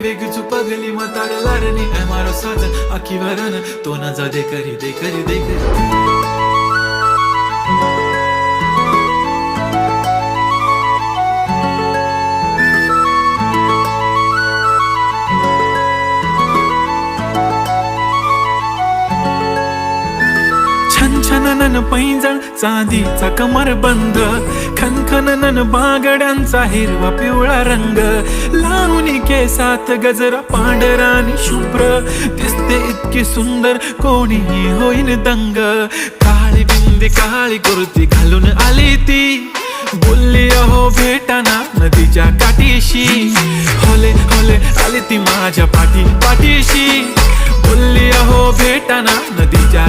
वेगचू पगली मतार लारनी ए मारो साजन आखी वरन तो न जा दे करी दे करी दे करी छनछनन पैंजण चांदीचा कमरबंद खनखनन बागड्यांचा हिरवा पिवळा रंग लावणी केसात गजरा पांढरा आणि शुभ्र दिसते इतकी सुंदर कोणीही होईन दंग काळी बिंदी काळी कुर्ती घालून आली ती बोलली अहो भेटाना नदीच्या काठीशी होले होले आली ती माझ्या पाठीशी बोलली अहो भेटाना नदीच्या